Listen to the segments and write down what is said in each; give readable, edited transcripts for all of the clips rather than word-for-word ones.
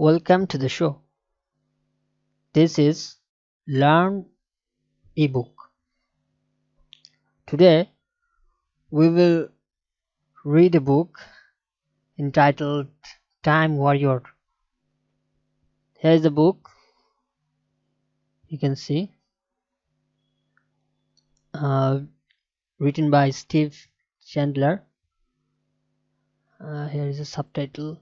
Welcome to the show. This is Learn ebook. Today we will read a book entitled Time Warrior. Here is the book. You can see written by Steve Chandler. Here is a subtitle: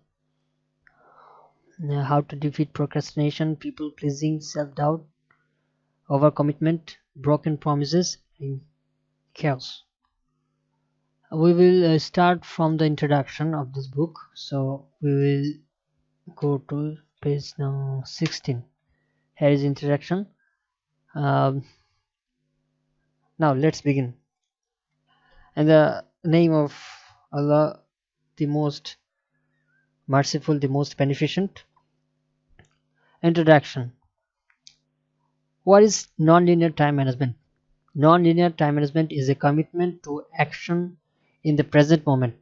How to Defeat Procrastination, People Pleasing, Self-Doubt, Overcommitment, Broken Promises, and Chaos. We will start from the introduction of this book. So we will go to page now 16. Here is introduction. Now let's begin. In the name of Allah, the most merciful, the most beneficent. Introduction. What is non-linear time management? Non-linear time management is a commitment to action in the present moment.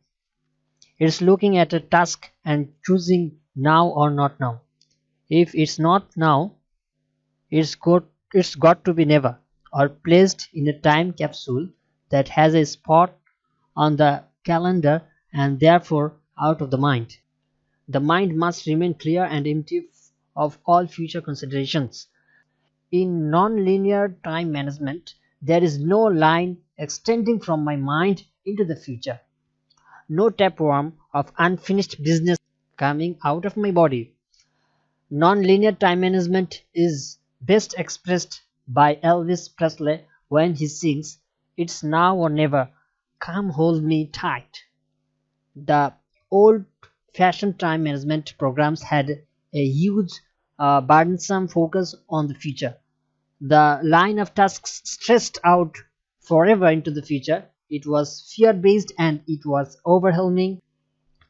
It is looking at a task and choosing now or not now. If it's not now, it's got to be never, or placed in a time capsule that has a spot on the calendar and therefore out of the mind. The mind must remain clear and empty of all future considerations. In non-linear time management, there is no line extending from my mind into the future. No tapeworm of unfinished business coming out of my body. Non-linear time management is best expressed by Elvis Presley when he sings, "It's now or never, come hold me tight." The old-fashioned time management programs had a huge, burdensome focus on the future. The line of tasks stretched out forever into the future. It was fear-based and it was overwhelming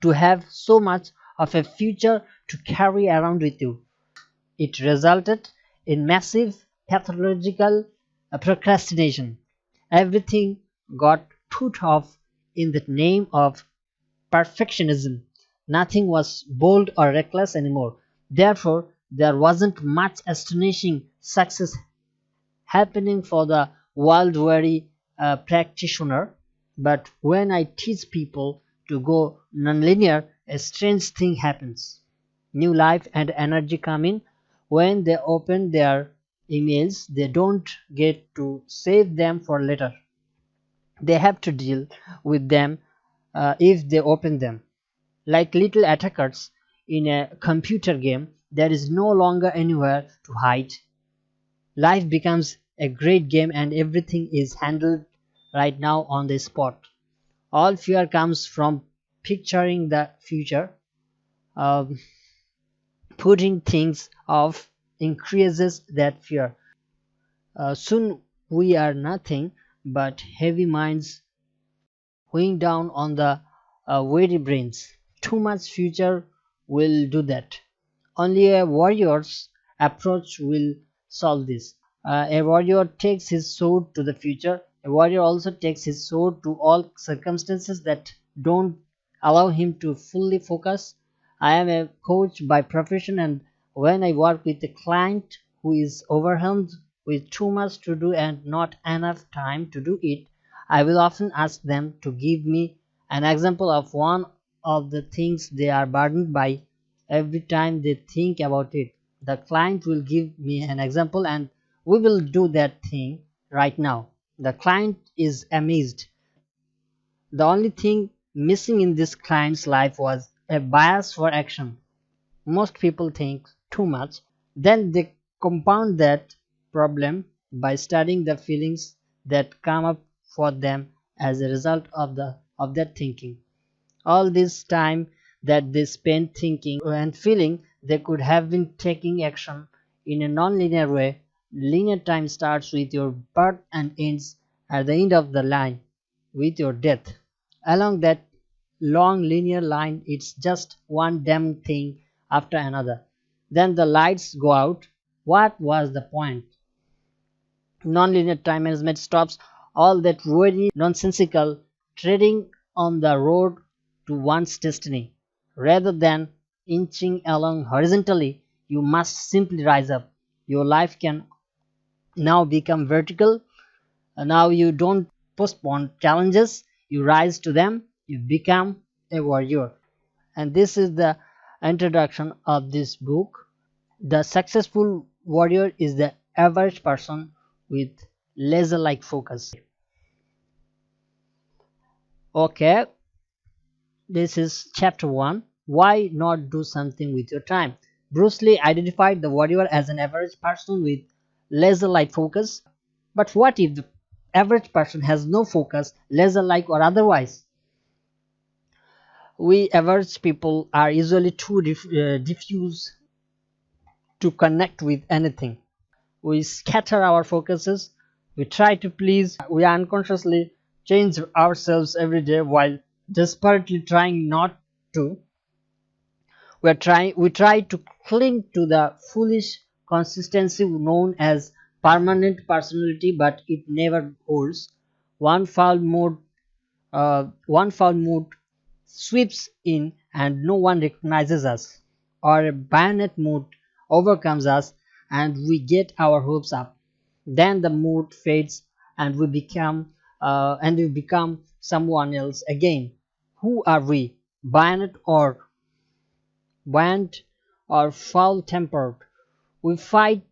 to have so much of a future to carry around with you. It resulted in massive pathological procrastination. Everything got put off in the name of perfectionism. Nothing was bold or reckless anymore. Therefore, there wasn't much astonishing success happening for the world-weary practitioner. But when I teach people to go nonlinear, a strange thing happens. New life and energy come in. When they open their emails, they don't get to save them for later. They have to deal with them if they open them. Like little attackers in a computer game, there is no longer anywhere to hide. Life becomes a great game and everything is handled right now on the spot. All fear comes from picturing the future. Putting things off increases that fear. Soon we are nothing but heavy minds weighing down on the weary brains. Too much future will do that. Only a warrior's approach will solve this. A warrior takes his sword to the future. A warrior also takes his sword to all circumstances that don't allow him to fully focus. I am a coach by profession, and when I work with a client who is overwhelmed with too much to do and not enough time to do it, I will often ask them to give me an example of one of the things they are burdened by. Every time they think about it, the client will give me an example and we will do that thing right now. The client is amazed. The only thing missing in this client's life was a bias for action. Most people think too much, then they compound that problem by studying the feelings that come up for them as a result of that thinking. All this time that they spend thinking and feeling, they could have been taking action in a non-linear way. Linear time starts with your birth and ends at the end of the line with your death. Along that long linear line, it's just one damn thing after another. Then the lights go out. What was the point? Non-linear time management stops all that very nonsensical treading on the road to one's destiny. Rather than inching along horizontally, you must simply rise up. Your life can now become vertical. Now you don't postpone challenges, you rise to them, you become a warrior. And this is the introduction of this book. The successful warrior is the average person with laser like focus. Okay, this is chapter 1. Why not do something with your time? Bruce Lee identified the warrior as an average person with laser like focus. But what if the average person has no focus, laser like or otherwise? We average people are usually too diffuse to connect with anything. We scatter our focuses, we try to please, we unconsciously change ourselves every day while desperately trying not to. We try to cling to the foolish consistency known as permanent personality, but it never holds. One foul mood one foul mood sweeps in and no one recognizes us, or a bayonet mood overcomes us and we get our hopes up. Then the mood fades and we become someone else again. Who are we? Bayonet or foul tempered? We fight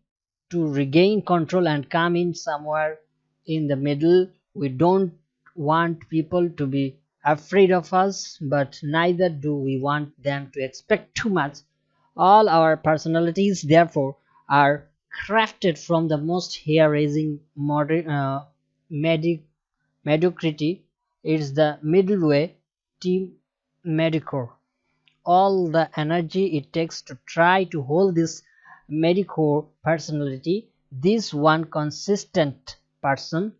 to regain control and come in somewhere in the middle. We don't want people to be afraid of us, but neither do we want them to expect too much. All our personalities, therefore, are crafted from the most hair-raising mediocrity. It's the middle way, team mediocre. All the energy it takes to try to hold this mediocre personality, this one consistent person,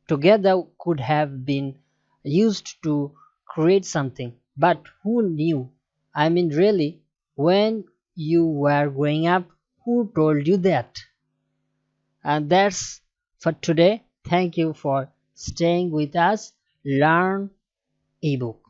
together could have been used to create something. But who knew? I mean, really, when you were growing up, who told you that? And that's for today. Thank you for staying with us. Learn ebook.